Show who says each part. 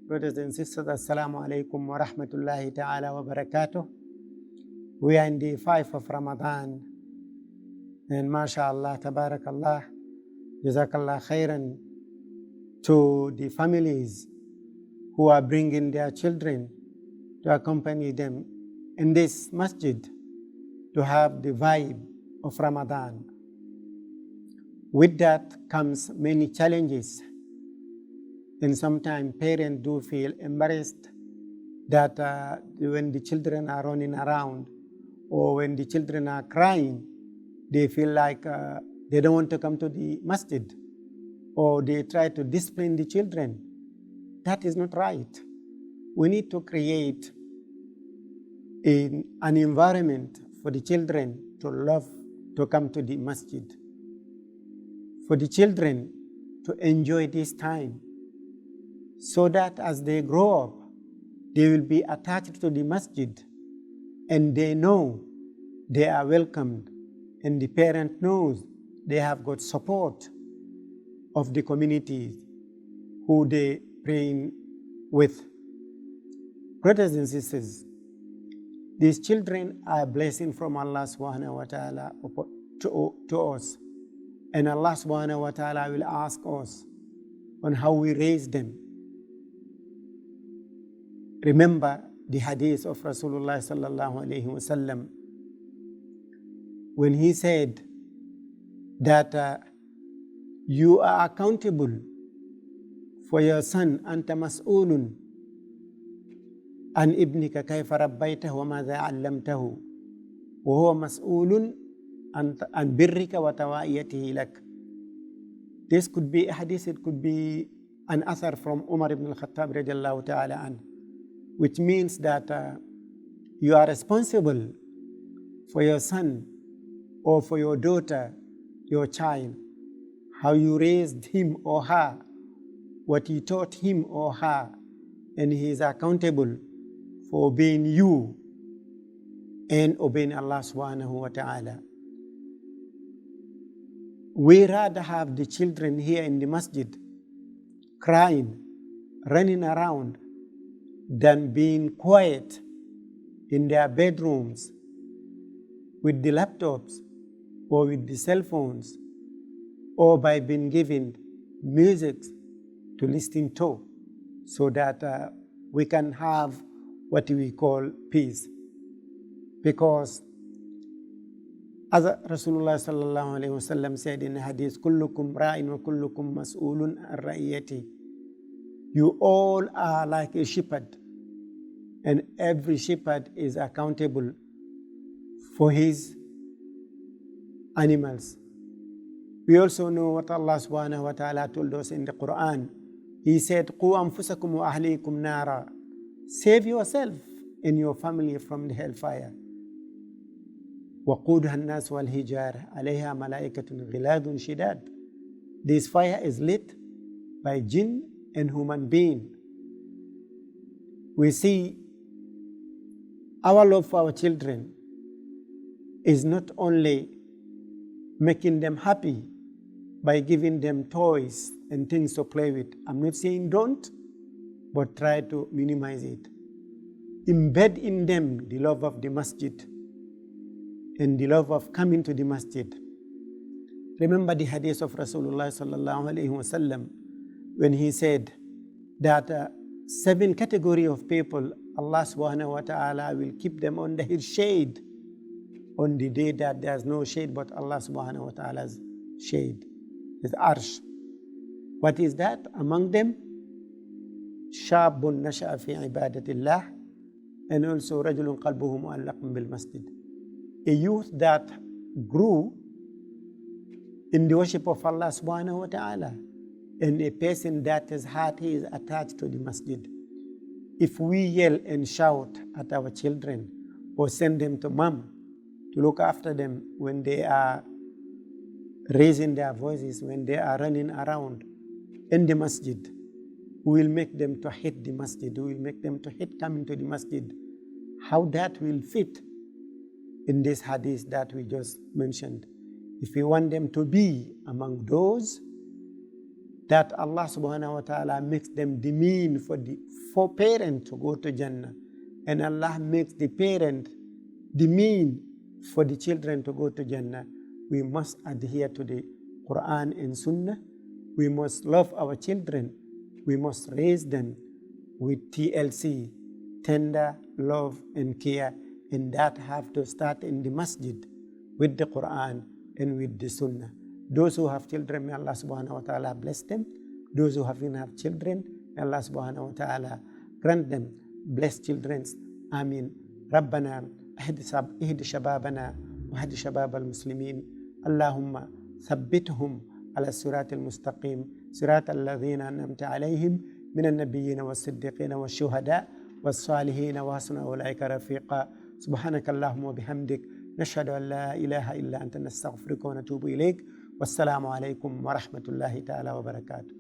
Speaker 1: brothers and sisters, Assalamu alaikum wa rahmatullahi ta'ala wa barakatuh. We are in day 5 of Ramadan, and mashallah, tabarakallah, jazakallah khairan to the families who are bringing their children to accompany them in this masjid to have the vibe of Ramadan. With that comes many challenges, and sometimes parents do feel embarrassed that when the children are running around or when the children are crying, they feel like they don't want to come to the masjid, or they try to discipline the children. That is not right. We need to create an environment for the children to love to come to the masjid, for the children to enjoy this time, so that as they grow up, they will be attached to the masjid and they know they are welcomed, and the parent knows they have got support of the communities who they praying with. Brothers and sisters, these children are a blessing from Allah subhanahu wa ta'ala to us, and Allah subhanahu wa ta'ala will ask us on how we raise them. Remember the hadith of Rasulullah sallallahu alayhi wa sallam when he said that you are accountable for your son. Anta mas'ulun an ibnika kayfa rabbaytahu wa madha 'allamtahu wa huwa mas'ulun an birrika wa tawa'iyatihi lak. This could be a hadith, it could be an athar from Umar ibn al-Khattab radiallahu ta'ala anhu, which means that you are responsible for your son or for your daughter, your child, how you raised him or her, what you taught him or her, and he is accountable for obeying you and obeying Allah subhanahu wa ta'ala. We rather have the children here in the masjid crying, running around, than being quiet in their bedrooms with the laptops or with the cell phones, or by being given music to listen to, so that we can have what we call peace. Because as Rasulullah sallallahu alayhi wa sallam said in the hadith, kullukum ra'in wa kullukum mas'ulun an ra'iyati. You all are like a shepherd, and every shepherd is accountable for his animals. We also know what Allah subhanahu wa ta'ala told us in the Quran. He said, قُوا أَنفُسَكُمْ وَأَهْلِيكُمْ نَارًا. Save yourself and your family from the hellfire. وَقُودُهَا النَّاسُ وَالْحِجَارَةُ عَلَيْهَا مَلَائِكَةٌ غِلَاظٌ شِدَادٌ. This fire is lit by jinn and human being. We see our love for our children is not only making them happy by giving them toys and things to play with. I'm not saying don't, but try to minimize it. Embed in them the love of the masjid and the love of coming to the masjid. Remember the hadith of Rasulullah sallallahu alayhi wa sallam when he said that 7 categories of people, Allah subhanahu wa ta'ala will keep them under his shade on the day that there's no shade but Allah subhanahu wa ta'ala's shade, his arsh. What is that? Among them, shabun nasha'a fi ibadatillah, and also rajulun qalbuhu mu'allaqun bil masjid. A youth that grew in the worship of Allah subhanahu wa ta'ala, and a person that his heart is attached to the masjid. If we yell and shout at our children or send them to mom to look after them when they are raising their voices, when they are running around in the masjid, we will make them to hate the masjid. We will make them to hate coming to the masjid. How that will fit in this hadith that we just mentioned. If we want them to be among those that Allah subhanahu wa ta'ala makes them the mean for parent to go to Jannah, and Allah makes the parent the mean for the children to go to Jannah, we must adhere to the Quran and Sunnah. We must love our children. We must raise them with TLC, tender love and care, and that have to start in the masjid with the Quran and with the Sunnah. Those who have children, may Allah subhanahu wa ta'ala bless them. Those who haven't have children, may Allah subhanahu wa ta'ala grant them blessed children. Amin. ربنا اهد شبابنا وهد شباب المسلمين اللهم ثبتهم على الصراط المستقيم صراط الذين أنعمت عليهم من النبيين والصديقين والشهداء والصالحين وحسن أولئك رفيقا سبحانك اللهم وبحمدك نشهد أن لا إله إلا أنت نستغفرك ونتوب إليك والسلام عليكم ورحمة الله تعالى وبركاته.